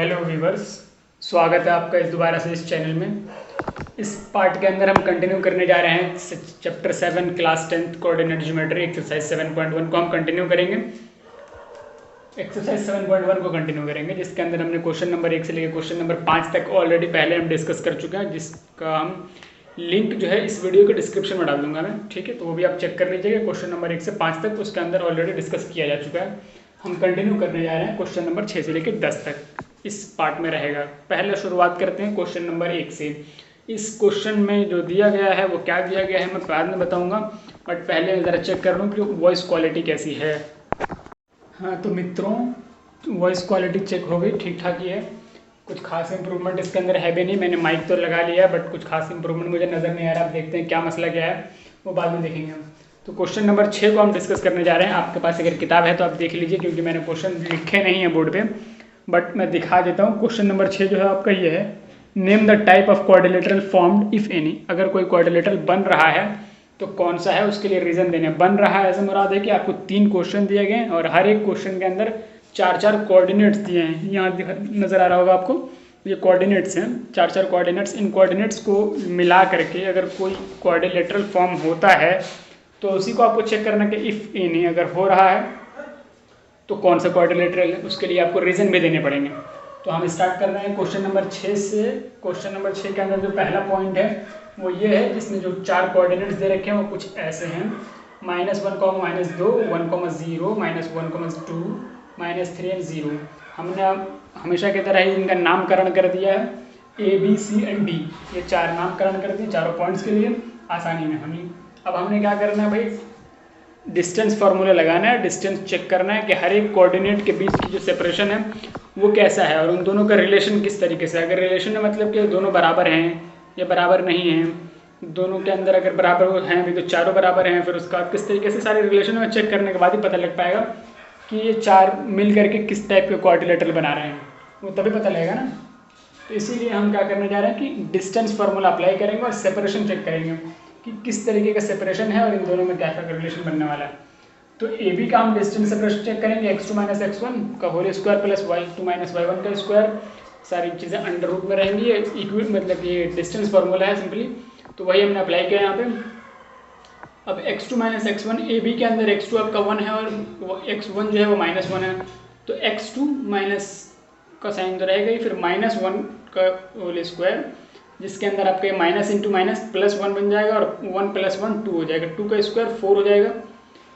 Hello viewers, स्वागत है आपका दोबारा से इस चैनल में। इस पार्ट के अंदर हम कंटिन्यू करने जा रहे हैं chapter 7 class 10 coordinate geometry exercise 7.1 को हम कंटिन्यू करेंगे। एक्सरसाइज 7.1 को कंटिन्यू करेंगे, जिसके अंदर हमने क्वेश्चन नंबर 1 से लेकर क्वेश्चन नंबर 5 तक ऑलरेडी पहले हम डिस्कस कर चुके हैं, जिसका हम लिंक जो है इस वीडियो के डिस्क्रिप्शन में डाल दूंगा मैं। ठीक है, तो वो भी आप चेक कर लीजिएगा। क्वेश्चन नंबर 1 से 5 तक उसके अंदर ऑलरेडी डिस्कस किया जा चुका है। हम कंटिन्यू करने जा रहे हैं क्वेश्चन नंबर 6 से लेकर 10 तक इस पार्ट में रहेगा। पहले शुरुआत करते हैं क्वेश्चन नंबर 1 से। इस क्वेश्चन में जो दिया गया है वो क्या दिया गया है मैं बाद में बताऊंगा, बट पहले मैं ज़रा चेक कर लूँ कि वॉइस क्वालिटी कैसी है। हाँ तो मित्रों, वॉइस क्वालिटी चेक हो गई, ठीक ठाक ही है। कुछ खास इंप्रूवमेंट इसके अंदर है भी नहीं। मैंने माइक तो लगा लिया है, बट कुछ खास इंप्रूवमेंट मुझे नज़र नहीं आ रहा। आप देखते हैं क्या मसला क्या है, वो बाद में देखेंगे हम। तो क्वेश्चन नंबर 6 को हम डिस्कस करने जा रहे हैं। आपके पास अगर किताब है तो आप देख लीजिए, क्योंकि मैंने क्वेश्चन लिखे नहीं है बोर्ड पे, बट मैं दिखा देता हूँ। क्वेश्चन नंबर 6 जो है आपका ये है, name the type of quadrilateral formed if any. अगर कोई क्वाड्रिलेटरल बन रहा है तो कौन सा है, उसके लिए रीज़न देने। बन रहा है ऐसा मुराद है कि आपको 3 क्वेश्चन दिए गए हैं और हर एक क्वेश्चन के अंदर 4-4 कोऑर्डिनेट्स दिए हैं। यहाँ नज़र आ रहा होगा आपको, ये कोऑर्डिनेट्स हैं, 4-4 कोऑर्डिनेट्स। इन कोऑर्डिनेट्स को मिला करके अगर कोई क्वाड्रिलेटरल फॉर्म होता है तो उसी को आपको चेक करना कि इफ़ एनी अगर हो रहा है तो कौन सा क्वाड्रिलेटरल है, उसके लिए आपको रीज़न भी देने पड़ेंगे। तो हम स्टार्ट कर रहे हैं क्वेश्चन नंबर 6 से। क्वेश्चन नंबर 6 के अंदर जो पहला पॉइंट है वो ये है, जिसमें जो 4 कोऑर्डिनेट्स दे रखे हैं वो कुछ ऐसे हैं: -1, -2, 1, 0, -1, -2, -3 और 0। हमने हमेशा की तरह ही इनका नामकरण कर दिया है, A, B, C and D। ये 4 नामकरण कर दिए चारों पॉइंट्स के लिए आसानी में। अब हमने क्या करना है भाई, डिस्टेंस फार्मूला लगाना है, डिस्टेंस चेक करना है कि हर एक कोऑर्डिनेट के बीच की जो सेपरेशन है वो कैसा है और उन दोनों का रिलेशन किस तरीके से। अगर रिलेशन है मतलब कि दोनों बराबर हैं या बराबर नहीं हैं, दोनों के अंदर अगर बराबर हैं भी तो चारों बराबर हैं, फिर उसका किस तरीके से सारे रिलेशन में चेक करने के बाद ही पता लग पाएगा कि ये 4 मिल करके किस टाइप के क्वाड्रिलेटरल बना रहे हैं, वो तभी पता लगेगा ना। तो इसीलिए हम क्या करने जा रहे हैं कि डिस्टेंस फार्मूला अप्लाई करेंगे और सेपरेशन चेक करेंगे कि किस तरीके का सेपरेशन है और इन दोनों में क्या क्या रिलेशन बनने वाला है। तो ए बी का हम डिस्टेंस सेपरेशन चेक करेंगे, x2 - x1 का whole square plus y2 - y1 का स्क्वायर। सारी चीज़ें अंडर रूट में रहेंगी। ये इक्विट मतलब ये डिस्टेंस फार्मूला है सिंपली, तो वही हमने अप्लाई किया यहाँ पे। अब x2 - x1, ए बी के अंदर x2 आपका 1 है और x1 जो है वो -1 है, तो x2 माइनस का साइन तो रहेगा ही, फिर -1 का होल स्क्वायर, जिसके अंदर आपके माइनस इंटू माइनस प्लस 1 बन जाएगा और 1 + 1 2 हो जाएगा, 2 का स्क्वायर 4 हो जाएगा।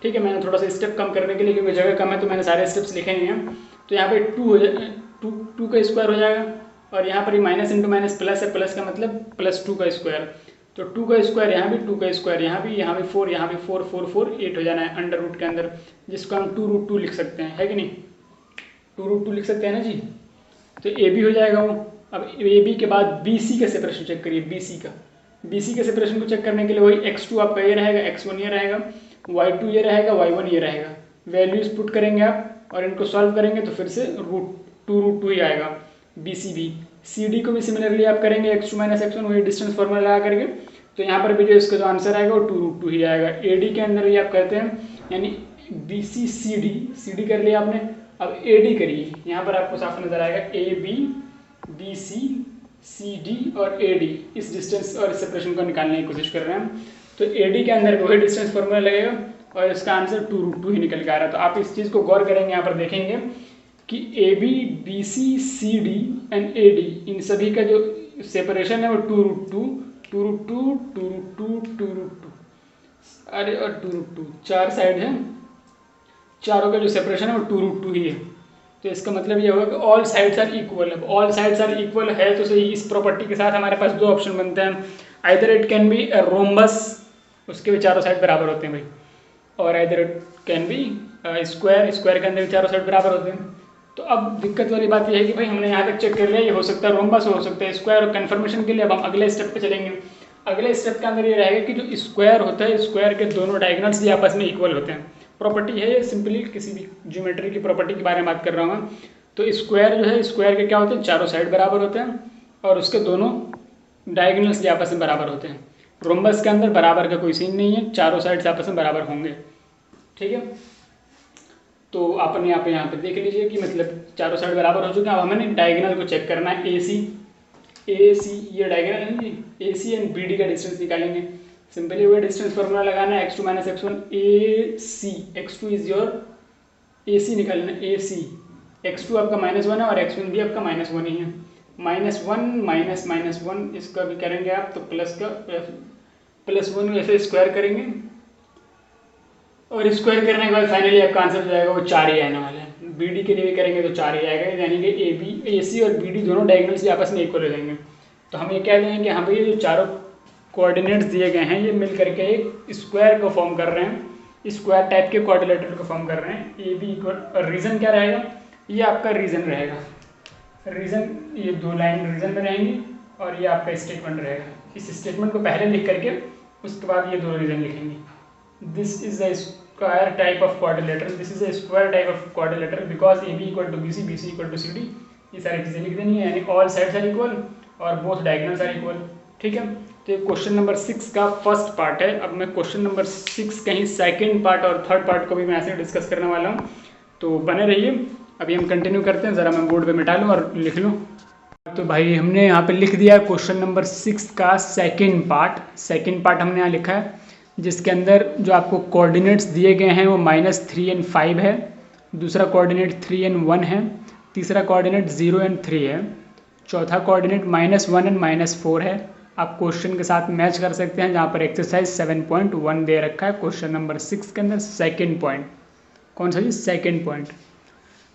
ठीक है, मैंने थोड़ा सा स्टेप कम करने के लिए, क्योंकि जगह कम है तो मैंने सारे स्टेप्स लिखे नहीं हैं। तो यहाँ पे 2 हो जाए, 2 का स्क्वायर हो जाएगा और यहाँ पर ही माइनस इंटू माइनस प्लस है, प्लस का मतलब +2 का स्क्वायर, तो 2 का स्क्वायर यहाँ भी, 2 का स्क्वायर यहाँ भी 4, यहाँ भी 4, 4, 4, 8 हो जाना है अंडर रूट के अंदर, जिसको हम 2√2 लिख सकते हैं, है कि नहीं। 2√2 लिख सकते हैं ना जी। तो ए बी हो जाएगा वो। अब ए बी के बाद बी सी का सेपरेशन चेक करिए। बी सी के सेपरेशन को चेक करने के लिए वही x2 आपका ये रहेगा, x1 ये रहेगा, y2 ये रहेगा, y1 ये रहेगा। वैल्यूज पुट करेंगे आप और इनको सॉल्व करेंगे तो फिर से √2 ही आएगा B C B. C D को भी सिमिलरली आप करेंगे, x2 - x1 वही डिस्टेंस फॉर्मूला लगा करके, तो यहाँ पर भी जो इसका जो आंसर आएगा वो 2√2 ही आएगा। ए डी के अंदर ये आप करते हैं, यानी बी सी सी डी कर लिया आपने। अब ए डी करिए, यहाँ पर आपको साफ नजर आएगा A B, B C D और ए डी। इस डिस्टेंस और सेपरेशन को निकालने की कोशिश कर रहे हैं, तो ए डी के अंदर वही डिस्टेंस फॉर्मूला लगेगा और इसका आंसर 2√2 ही निकल के आ रहा है। तो आप इस चीज़ को गौर करेंगे, यहाँ पर देखेंगे कि A B, B C D and A D, इन सभी का जो सेपरेशन है वो 2√2, अरे और 2√2, 4 साइड है, चारों का जो सेपरेशन है वो 2√2 ही है। तो इसका मतलब ये होगा कि ऑल साइड्स आर इक्वल। अब ऑल साइड्स आर इक्वल है तो सही, इस प्रॉपर्टी के साथ हमारे पास 2 ऑप्शन बनते हैं, either it can be rhombus, उसके भी चारों साइड बराबर होते हैं भाई, और either it can be square के अंदर भी चारों साइड बराबर होते हैं। तो अब दिक्कत वाली बात यह है कि भाई हमने यहाँ तक चेक कर लिया, ये हो सकता है रोम्बस, हो सकता है स्क्वायर, और कन्फर्मेशन के लिए अब हम अगले स्टेप पे चलेंगे। अगले स्टेप के अंदर ये रहेगा कि जो स्क्वायर होता है, स्क्वायर के दोनों डायगोनल्स भी आपस में इक्वल होते हैं। प्रॉपर्टी है ये, सिंपली किसी भी ज्योमेट्री की प्रॉपर्टी के बारे में बात कर रहा हूँ। तो स्क्वायर जो है, स्क्वायर के क्या होते हैं, चारों साइड बराबर होते हैं और उसके दोनों डायगोनल्स भी आपस में बराबर होते हैं। रोम्बस के अंदर बराबर का कोई सीन नहीं है, चारों साइड आपस में बराबर होंगे। ठीक है, तो अपने आप यहाँ पे देख लीजिए कि मतलब चारों साइड बराबर हो चुके हैं। अब हमें डायगोनल को चेक करना है। ए सी ये डायगोनल है जी, A C and B D का डिस्टेंस निकालेंगे। सिंपली वही डिस्टेंस फॉर्मूला लगाना है, x2 minus x1 A C, x2 is your A C निकालना है, ए सी। x2 आपका -1 है और x1 भी आपका -1 ही है। -1 माइनस -1 इसका भी करेंगे आप तो +1 ऐसे स्क्वायर करेंगे और स्क्वायर करने के बाद फाइनली आपका आंसर जो आएगा वो 4 ही आने वाला है। बी डी के लिए भी करेंगे तो 4 ही आएगा, यानी कि ए सी और बी डी दोनों डायगोनल्स भी आपस में इक्वल हो जाएंगे। तो हम ये कह देंगे कि हाँ भाई ये जो चारों कोऑर्डिनेट्स दिए गए हैं ये मिल करके एक स्क्वायर को फॉर्म कर रहे हैं, स्क्वायर टाइप के क्वाड्रिलेटरल को फॉर्म कर रहे हैं। ए बी इक्वल, और रीजन क्या रहेगा, ये आपका रीजन रहेगा। रीजन ये 2 लाइन रीजन में रहेंगी और ये आपका स्टेटमेंट रहेगा। इस स्टेटमेंट को पहले लिख करके उसके बाद ये 2 रीजन लिखेंगे। This is the square type of quadrilateral, this is a square type of quadrilateral because A B equal to B C, B C equal to C D. ये सारी चीज़ें लिख देनी है, यानी ऑल साइड्स आर इक्वल और both diagonals are equal. ठीक है, तो ये क्वेश्चन नंबर 6 का फर्स्ट पार्ट है। अब मैं क्वेश्चन नंबर 6 कहीं सेकंड पार्ट और थर्ड पार्ट को भी मैं ऐसे डिस्कस करने वाला हूँ, तो बने रहिए। अभी हम कंटिन्यू करते हैं, ज़रा मैं बोर्ड पे मिटा लूँ और लिख लूँ। तो भाई हमने यहाँ पे लिख दिया क्वेश्चन नंबर 6 का सेकंड पार्ट हमने यहाँ लिखा है, जिसके अंदर जो आपको कोऑर्डिनेट्स दिए गए हैं वो -3 और 5 है, दूसरा कोऑर्डिनेट 3 और 1 है, तीसरा कोऑर्डिनेट 0 और 3 है, चौथा कोऑर्डिनेट -1 और -4 है। आप क्वेश्चन के साथ मैच कर सकते हैं, जहाँ पर एक्सरसाइज 7.1 दे रखा है क्वेश्चन नंबर 6 के अंदर। सेकंड पॉइंट कौन सा जी, सेकंड पॉइंट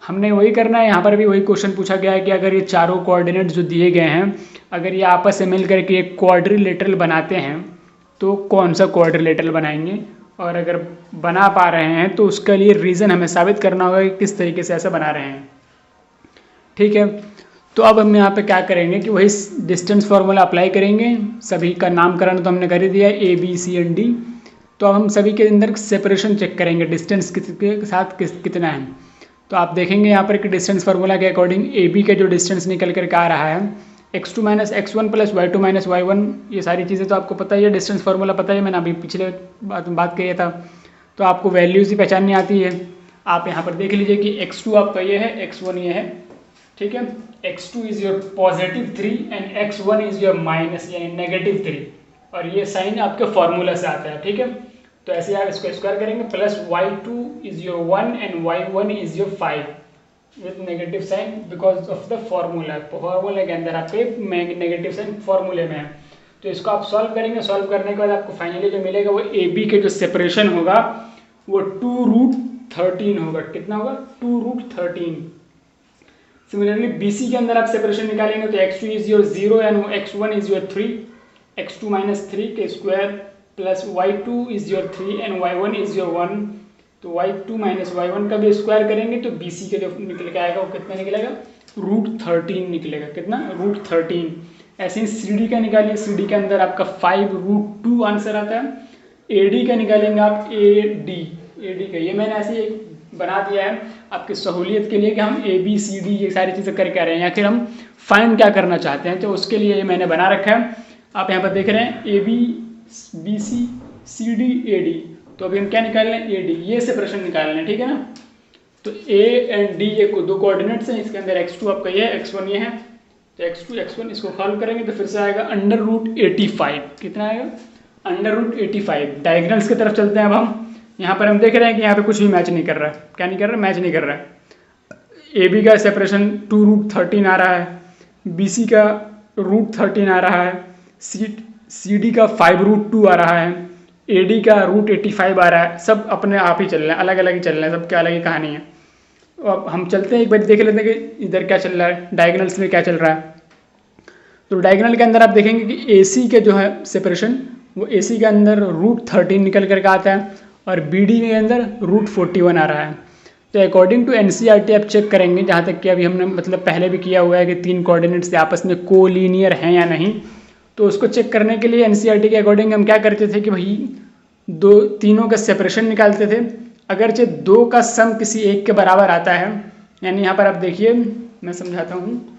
हमने वही करना है। यहाँ पर भी वही क्वेश्चन पूछा गया है कि अगर ये चारों कोऑर्डिनेट जो दिए गए हैं अगर ये आपस से मिल करके एक क्वाड्रिलेटरल बनाते हैं तो कौन सा क्वाड्रिलेटरल बनाएंगे, और अगर बना पा रहे हैं तो उसके लिए रीज़न हमें साबित करना होगा कि किस तरीके से ऐसा बना रहे हैं। ठीक है, तो अब हम यहाँ पे क्या करेंगे कि वही डिस्टेंस फार्मूला अप्लाई करेंगे। सभी का नामकरण तो हमने कर ही दिया है, A B C and D. तो अब हम सभी के अंदर सेपरेशन चेक करेंगे, डिस्टेंस के साथ कितना है। तो आप देखेंगे यहाँ पर कि डिस्टेंस फार्मूला के अकॉर्डिंग ए बी का जो डिस्टेंस निकल करके आ रहा है x2 minus x1 plus y2 minus y1, ये सारी चीज़ें तो आपको पता ही है, डिस्टेंस फार्मूला पता ही, मैंने अभी पिछले बात किया था। तो आपको वैल्यूज़ ही पहचाननी आती है। आप यहाँ पर देख लीजिए कि x2 आपका ये है, x1 ये है। ठीक है, x2 is your +3 and x1 is your minus यानी -3, और ये साइन आपके फॉर्मूला से आता है। ठीक है, तो ऐसे आप इसको स्क्वायर करेंगे, plus y2 is your 1 and y1 is your 5 with negative sign because of the formula. फॉर्मूले के अंदर आपके नेगेटिव साइन फॉर्मूले में है। तो इसको आप सॉल्व करेंगे, सॉल्व करने के बाद आपको फाइनली जो मिलेगा वो ए बी के जो सेपरेशन होगा वो 2√13 होगा। कितना होगा, 2√13। सिमिलरली बी सी के अंदर आप सेपरेशन निकालेंगे तो x2 is your 0 and x1 is your 3, x2 minus 3 के square plus y2 is your 3 and y1 is your 1। तो y2 माइनस y1 का भी स्क्वायर करेंगे तो BC के जो निकल के आएगा वो कितना निकलेगा, √13 निकलेगा। कितना, √13। ऐसे ही CD का निकालिए, CD के अंदर आपका 5√2 आंसर आता है। AD का निकालेंगे आप, AD का ये मैंने ऐसे ही बना दिया है आपकी सहूलियत के लिए कि हम ABCD ये सारी चीज़ें करके आ रहे हैं, या फिर हम फाइंड क्या करना चाहते हैं, तो उसके लिए ये मैंने बना रखा है। आप यहाँ पर देख रहे हैं AB BC CD AD, तो अभी हम क्या निकाल रहे हैं, AD, ये सेपरेशन निकाल रहे हैं। ठीक है ना, तो A एंड D ये 2 कोऑर्डिनेट्स हैं, इसके अंदर x2 आपका ये है, x1 ये है, तो x2 x1 इसको सॉल्व करेंगे तो फिर से आएगा √85। कितना आएगा, √85। डायगोनल्स की तरफ चलते हैं अब हम। यहाँ पर हम देख रहे हैं कि यहाँ पे कुछ भी मैच नहीं कर रहा है। क्या नहीं कर रहा है, मैच नहीं कर रहा है। AB का सेपरेशन 2√13 आ रहा है, BC का √13 आ रहा है, CD का 5√2 आ रहा है, AD का √85 आ रहा है। सब अपने आप ही चल रहे हैं, अलग अलग ही चल रहे हैं, सबके अलग ही कहानी है। अब हम चलते हैं एक बार देख लेते हैं कि इधर क्या चल रहा है, डायगोनल्स में क्या चल रहा है। तो डायगोनल के अंदर आप देखेंगे कि AC के जो है सेपरेशन वो AC के अंदर √13 निकल करके आता है और BD के अंदर √41 आ रहा है। तो अकॉर्डिंग टू NCERT आप चेक करेंगे, जहाँ तक कि अभी हमने मतलब पहले भी किया हुआ है कि 3 कोऑर्डिनेट्स आपस में कोलिनियर हैं या नहीं, तो उसको चेक करने के लिए NCERT के अकॉर्डिंग हम क्या करते थे कि भाई तीनों का सेपरेशन निकालते थे। अगरचे 2 का सम किसी एक के बराबर आता है, यानी यहाँ पर आप देखिए मैं समझाता हूँ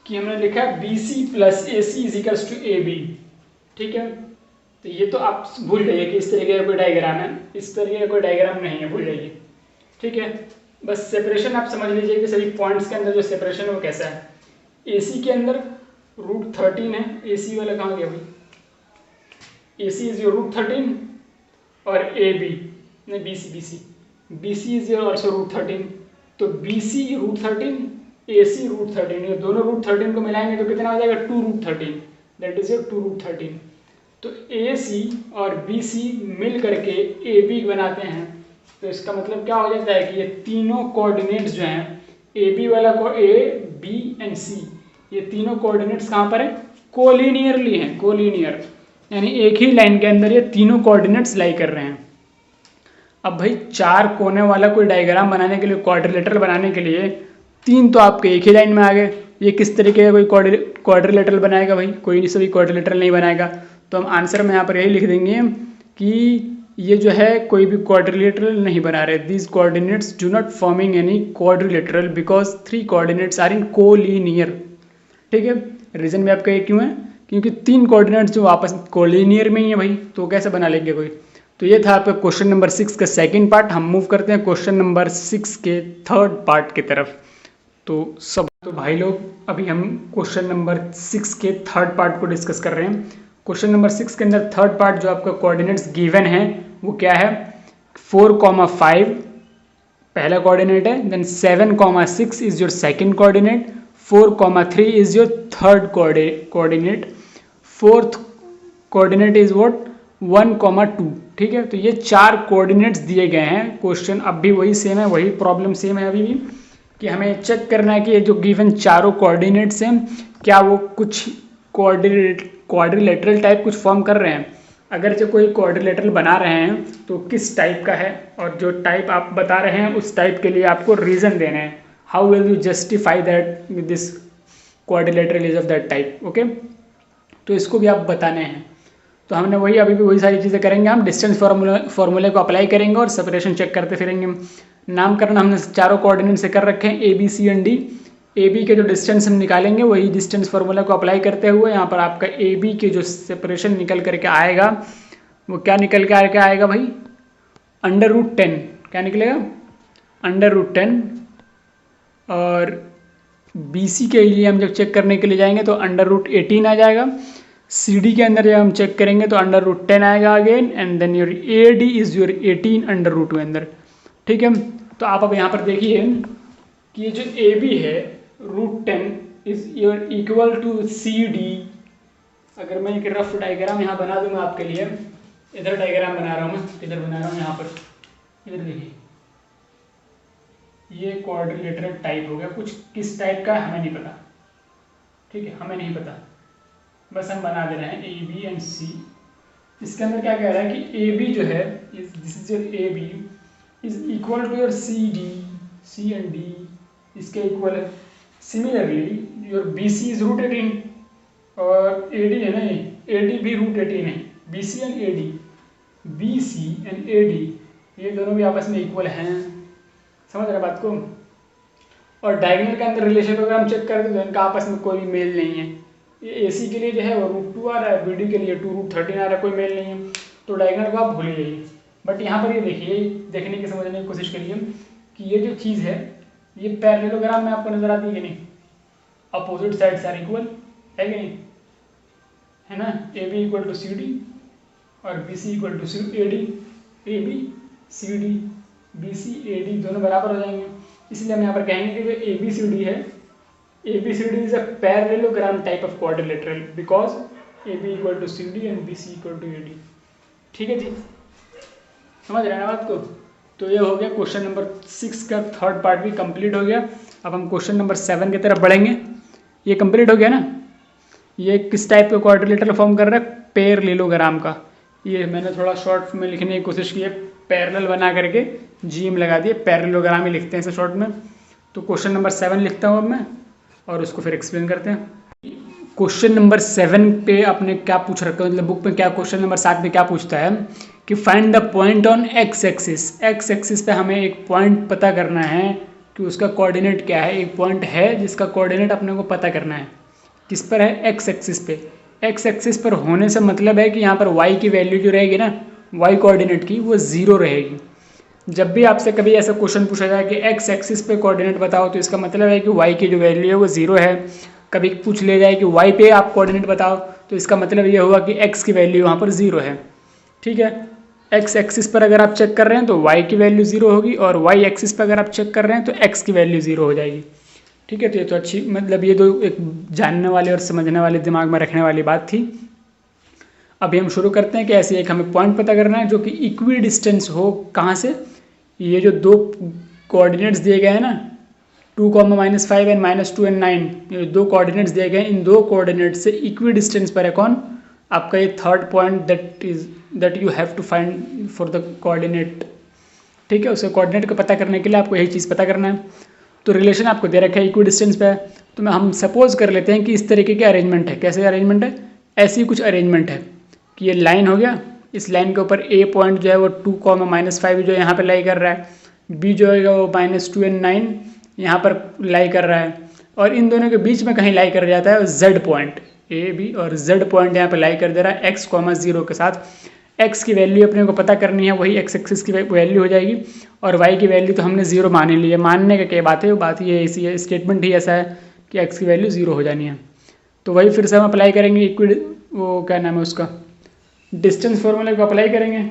कि हमने लिखा है BC plus AC is equals to AB। ठीक है, तो ये तो आप भूल जाइए कि इस तरीके का कोई डायग्राम है, इस तरीके का कोई डायग्राम नहीं है, भूल जाइए। ठीक है। बस सेपरेशन आप समझ लीजिए कि सभी पॉइंट्स के अंदर जो सेपरेशन है वो कैसा है। AC के अंदर √13 है, AC वाला कहाँ गया भाई, AC इज योर √13 और AB नहीं BC इज योर ऑल्सो √13, तो BC √13 AC √13, ये दोनों √13 को मिलाएंगे तो कितना हो जाएगा 2√13, दैट इज योर 2√13। तो AC और BC मिल करके AB बनाते हैं, तो इसका मतलब क्या हो जाता है कि ये तीनों कोऑर्डिनेट्स जो हैं AB वाला को A, B एंड C, ये तीनों कोऑर्डिनेट्स कहाँ पर है, कोलिनियरली हैं, कोलिनियर, यानी एक ही लाइन के अंदर ये तीनों कोऑर्डिनेट्स लाई कर रहे हैं। अब भाई चार कोने वाला कोई डायग्राम बनाने के लिए, क्वाड्रिलेटरल बनाने के लिए तीन तो आपके एक ही लाइन में आ गए, ये किस तरीके का कोई क्वाड्रिलेटरल बनाएगा भाई, कोई नहीं, सभी क्वाड्रिलेटरल नहीं बनाएगा। तो हम आंसर में यहाँ पर यही लिख देंगे कि ये जो है कोई भी क्वाड्रिलेटरल नहीं बना रहे, these coordinates do not forming any quadrilateral because 3 coordinates are in collinear. ठीक है, रीजन भी आपका ये क्यों है, क्योंकि 3 कोऑर्डिनेट्स जो आपस कोलिनियर में ही है भाई, तो कैसे बना लेंगे कोई। तो ये था आपका क्वेश्चन नंबर 6 का सेकंड पार्ट। हम मूव करते हैं क्वेश्चन नंबर 6 के थर्ड पार्ट की तरफ। तो भाई लोग अभी हम क्वेश्चन नंबर 6 के थर्ड पार्ट को डिस्कस कर रहे हैं। क्वेश्चन नंबर 6 के अंदर थर्ड पार्ट जो आपका कोऑर्डिनेट्स गिवन है वो क्या है, 4,5 पहला कोऑर्डिनेट है, then 7,6 is your second coordinate, 4,3 is your third coordinate, fourth coordinate is what 1,2। ठीक है, तो ये 4 कोऑर्डिनेट्स दिए गए हैं। क्वेश्चन अब भी वही सेम है, वही प्रॉब्लम सेम है अभी भी, कि हमें चेक करना है कि ये जो गिवन चारों कोऑर्डिनेट्स हैं क्या वो कुछ क्वाड्रिलेटरल टाइप कुछ फॉर्म कर रहे हैं। अगर जो कोई क्वाड्रिलेटरल बना रहे हैं तो किस टाइप का है, और जो टाइप आप बता रहे हैं उस टाइप के लिए आपको रीज़न देने हैं। How will you justify that this quadrilateral is of that type. Okay, तो इसको भी आप बताने हैं। तो हमने वही अभी भी वही सारी चीज़ें करेंगे, हम डिस्टेंस फार्मूले को अप्लाई करेंगे और सेपरेशन चेक करते फिरेंगे। नामकरण हमने चारों कोऑर्डिनेट से कर रखे हैं, A B C and D। AB के जो डिस्टेंस हम निकालेंगे वही डिस्टेंस फार्मूला को अप्लाई करते हुए यहाँ पर आपका AB के जो सेपरेशन निकल करके आएगा वो क्या निकल के आएगा भाई, √10। क्या निकलेगा, √10। और BC के लिए हम जब चेक करने के लिए जाएंगे तो √18 आ जाएगा। CD के अंदर जब हम चेक करेंगे तो √10 आएगा again, and then your AD is your 18 √2 के अंदर। ठीक है, तो आप अब यहाँ पर देखिए कि ये जो AB है √10 is your equal to CD। अगर मैं एक रफ डायग्राम यहाँ बना दूंगा आपके लिए, इधर डायग्राम बना रहा हूँ मैं, इधर बना रहा हूँ यहाँ पर, इधर देखिए ये क्वाड्रिलेटरल टाइप हो गया, कुछ किस टाइप का हमें नहीं पता। ठीक है, हमें नहीं पता, बस हम बना दे रहे हैं A B एंड C। इसके अंदर क्या कह रहा है कि AB जो है this is your AB is equal to your C and D, इसके इक्वल है। सिमिलरली योर BC इज √18 और AD है ना, AD भी √18 है। BC एंड AD ये दोनों भी आपस में इक्वल हैं, समझ रहे बात को। और डायगोनल के अंदर रिलेशन अगर हम चेक करते तो इनका आपस में कोई भी मेल नहीं है। ये AC के लिए जो है वो √2 आ रहा है, BD के लिए 2√13 आ रहा है, कोई मेल नहीं है, तो डायगोनल को आप भूल जाइए। बट यहाँ पर ये देखिए, देखने की समझने की कोशिश करिए कि ये जो चीज़ है ये पैरेललोग्राम में आपको नजर आती है कि नहीं, अपोजिट साइड्स आर इक्वल है कि नहीं, है ना। AB इक्वल टू CD और BC equal to AD, AB CD BC AD दोनों बराबर हो जाएंगे। इसलिए हम यहाँ पर कहेंगे कि जो ABCD है, ABCD is a parallelogram type of quadrilateral because AB equal to CD and BC equal to AD। ठीक है जी, समझ रहे हैं ना बात को। तो ये हो गया क्वेश्चन नंबर 6 का थर्ड पार्ट भी कंप्लीट हो गया। अब हम क्वेश्चन नंबर 7 की तरफ बढ़ेंगे। ये कंप्लीट हो गया ना, ये किस टाइप का क्वाड्रिलेटरल फॉर्म कर रहा है, पैरेललोग्राम का। ये मैंने थोड़ा शॉर्ट में लिखने की कोशिश की है, पैरेलल बना करके GM लगा दिए, पैरेललोग्राम ही लिखते हैं इसे शॉर्ट में। तो क्वेश्चन नंबर 7 लिखता हूँ अब मैं, और उसको फिर एक्सप्लेन करते हैं। क्वेश्चन नंबर 7 पे आपने क्या पूछ रखा है, मतलब बुक में क्या क्वेश्चन नंबर 7 पे क्या पूछता है कि find the point on x axis. x axis पे हमें एक पॉइंट पता करना है कि उसका कोऑर्डिनेट क्या है। एक पॉइंट है जिसका कोऑर्डिनेट अपने को पता करना है, किस पर है, x एक्सिस पे। x एक्सिस पर होने से मतलब है कि यहाँ पर y की वैल्यू जो रहेगी ना, y कोऑर्डिनेट की, वो 0 रहेगी। जब भी आपसे कभी ऐसा क्वेश्चन पूछा जाए कि एक्स एक्सिस पे कोऑर्डिनेट बताओ, तो इसका मतलब है कि वाई की जो वैल्यू है वो 0 है। कभी पूछ ले जाए कि वाई पे आप कोऑर्डिनेट बताओ, तो इसका मतलब ये होगा कि एक्स की वैल्यू वहाँ पर 0 है। ठीक है, एक्स एक्सिस पर अगर आप चेक कर रहे हैं तो वाई की वैल्यू 0 होगी, और वाई एक्सिस पर अगर आप चेक कर रहे हैं तो एक्स की वैल्यू 0 हो जाएगी। ठीक है, तो ये तो अच्छी, मतलब ये तो एक जानने वाले और समझने वाले, दिमाग में रखने वाली बात थी। अभी हम शुरू करते हैं कि ऐसे एक हमें पॉइंट पता करना है जो कि इक्वी डिस्टेंस हो। कहाँ से? ये जो दो कोऑर्डिनेट्स दिए गए हैं ना, 2, -5 एंड -2 एंड 9, ये दो कोऑर्डिनेट्स दिए गए हैं, इन दो कोऑर्डिनेट्स से इक्वी डिस्टेंस पर है कौन? आपका ये third point that you have to find for the coordinate. ठीक है, उसे कोऑर्डिनेट को पता करने के लिए आपको यही चीज़ पता करना है। तो रिलेशन आपको दे रखा है इक्वी डिस्टेंस पे है, तो हम सपोज कर लेते हैं कि इस तरीके के अरेंजमेंट है। कैसे अरेंजमेंट है? ऐसी कुछ अरेंजमेंट है कि ये लाइन हो गया, इस लाइन के ऊपर ए पॉइंट जो है वो 2, -5 जो यहाँ पे लाई कर रहा है, बी जो है वो -2 एंड 9 यहाँ पर लाई कर रहा है, और इन दोनों के बीच में कहीं लाई कर जाता है जेड पॉइंट, ए बी और जेड पॉइंट यहाँ पे लाई कर दे रहा है x, 0 के साथ। x की वैल्यू अपने को पता करनी है, वही x एक्सिस की वैल्यू हो जाएगी, और y की वैल्यू तो हमने 0 मान ली है। मानने का क्या बात है? वो बात ये इसी है, स्टेटमेंट ही ऐसा है कि x की वैल्यू 0 हो जानी है। तो वही फिर से हम अप्लाई करेंगे इक्वी, वो क्या नाम है उसका, डिस्टेंस फॉर्मूले को अप्लाई करेंगे।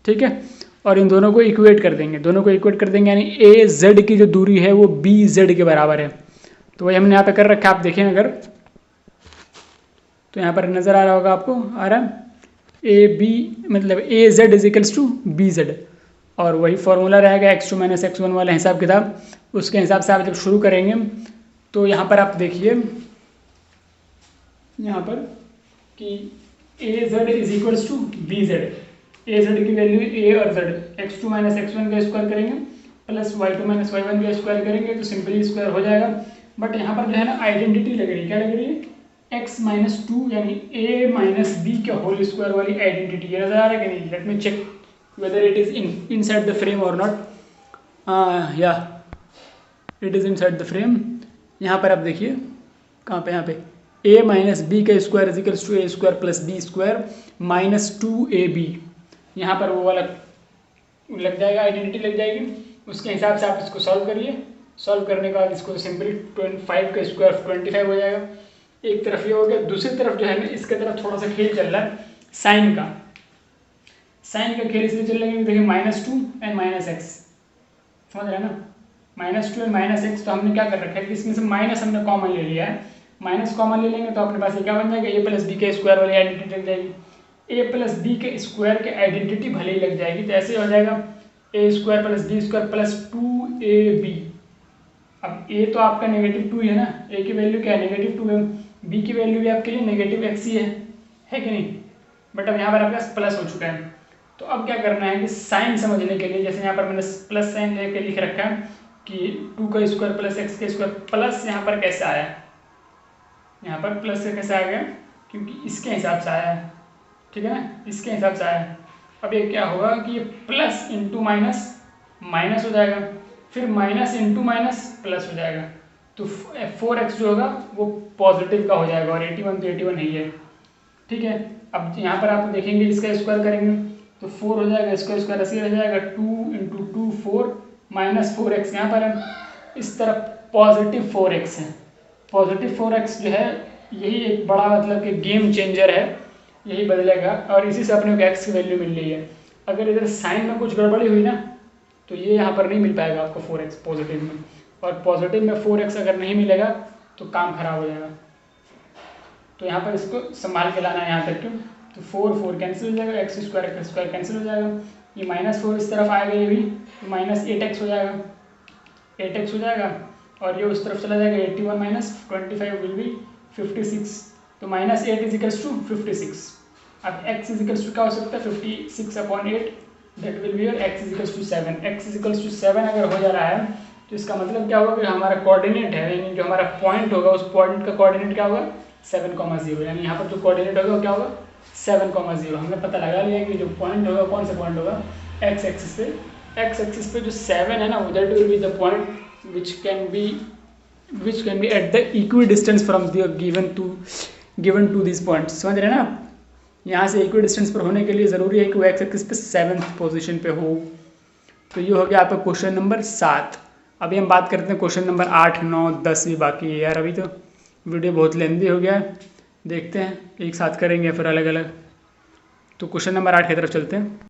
ठीक है, और इन दोनों को इक्वेट कर देंगे, दोनों को इक्वेट कर देंगे, यानी ए जेड की जो दूरी है वो बी जेड के बराबर है। तो वही हमने यहाँ पे कर रखा है। आप देखें अगर, तो यहाँ पर नज़र आ रहा होगा आपको, आ रहा है ए बी, मतलब A Z equals to B Z, और वही फॉर्मूला रहेगा x2 - x1 वाला हिसाब किताब। उसके हिसाब से आप जब शुरू करेंगे तो यहाँ पर आप देखिए, यहाँ पर कि A Z is equals to B Z, A Z की वैल्यू ए और जेड, x2 - x1 का स्क्वायर करेंगे प्लस y2 - y1 का स्क्वायर करेंगे तो सिंपली स्क्वायर हो जाएगा। बट यहाँ पर जो है ना आइडेंटिटी लग रही है, क्या लग रही है? x - 2 यानी a - b के होल स्क्वायर वाली आइडेंटिटी, ये नजर आ रहा है कि नहीं? Let me check whether it is inside the frame और नॉट। या it is inside the frame. यहाँ पर आप देखिए, कहाँ पे? यहाँ पे a - b का square equals to a square plus b square -2ab, यहाँ पर वो वाला लग जाएगा, आइडेंटिटी लग जाएगी। उसके हिसाब से आप इसको सॉल्व करिए। सॉल्व करने के बाद इसको सिंपली 25 का स्क्वायर 25 हो जाएगा। एक तरफ ये हो गया, दूसरी तरफ जो है ना इसके तरफ थोड़ा सा खेल चल रहा है साइन का। साइन का खेल इसलिए चल रहा है, देखिए -2 एंड -x, समझ रहे हैं ना? -2 एंड -x, तो हमने क्या कर रखा है कि इसमें से माइनस हमने कॉमन ले लिया है। माइनस कॉमन ले लेंगे तो अपने पास ये क्या बन जाएगा? a + b के स्क्वायर वाली आइडेंटिटी लग जाएगी। a + b के स्क्वायर के आइडेंटिटी भले ही लग जाएगी, तो ऐसे हो जाएगा a square plus b square plus 2ab। अब a तो आपका -2 ही है ना, a की वैल्यू क्या है? -2 है, b की वैल्यू भी आपके लिए -x ही है कि नहीं? बट अब यहाँ पर आपके पास प्लस हो चुका है। तो अब क्या करना है कि साइन समझने के लिए, जैसे यहाँ पर मैंने प्लस साइन लेके लिख रखा है कि 2 का स्क्वायर प्लस x का स्क्वायर, प्लस यहाँ पर कैसे आया? यहाँ पर प्लस से कैसे आ गया? क्योंकि इसके हिसाब से आया है, ठीक है ना? इसके हिसाब से आया है। अब ये क्या होगा कि ये प्लस इंटू माइनस माइनस हो जाएगा, फिर माइनस इंटू माइनस प्लस हो जाएगा, तो 4x जो होगा वो पॉजिटिव का हो जाएगा, और 81 तो 81 ही है। ठीक है, अब यहाँ पर आप देखेंगे इसका स्क्वायर करेंगे तो 4 हो जाएगा, इसका स्क्वायर ऐसे रह जाएगा 2 × 2 4 -4x यहाँ पर है, इस तरफ पॉजिटिव 4x है। पॉजिटिव 4x जो है यही एक बड़ा मतलब कि गेम चेंजर है, यही बदलेगा, और इसी से अपने को x की वैल्यू मिल रही है। अगर इधर साइन में कुछ गड़बड़ी हुई ना तो ये यहाँ पर नहीं मिल पाएगा आपको 4x पॉजिटिव में, और पॉजिटिव में 4x अगर नहीं मिलेगा तो काम खराब हो जाएगा। तो यहाँ पर इसको संभाल के लाना है यहाँ तक, क्यों? तो 4 कैंसिल हो जाएगा, x स्क्वायर कैंसिल हो जाएगा, ये -4 इस तरफ आएगा, ये भी तो -8x हो जाएगा, 8x हो जाएगा, और ये उस तरफ चला जाएगा 81 - 25 विल बी 56, तो -8 = 56। अब x = क्या हो सकता है? 56/8, that will be your x = 7। x = 7 अगर हो जा रहा है तो इसका मतलब क्या होगा कि हमारा कोऑर्डिनेट है, यानी जो हमारा पॉइंट होगा उस पॉइंट का कोऑर्डिनेट क्या होगा? 7,0, यानी यहाँ पर जो कोऑर्डिनेट होगा वो क्या होगा? 7,0। हमने पता लगा लिया कि जो पॉइंट होगा कौन सा पॉइंट होगा? x एक्सिस पे जो 7 है ना, that will be the point which can be at the equidistance from the given to these points। समझ रहे हैं ना आप? यहाँ से इक्विडिस्टेंस पर होने के लिए ज़रूरी है कि वो x एक्सिस पे 7th पोजीशन पे हो। तो ये हो गया आपका क्वेश्चन नंबर 7। अभी हम बात करते हैं क्वेश्चन नंबर 8, 9, 10 भी बाकी है यार। अभी तो वीडियो बहुत लेंदी हो गया है, देखते हैं एक साथ करेंगे फिर अलग अलग। तो क्वेश्चन नंबर 8 की तरफ चलते हैं।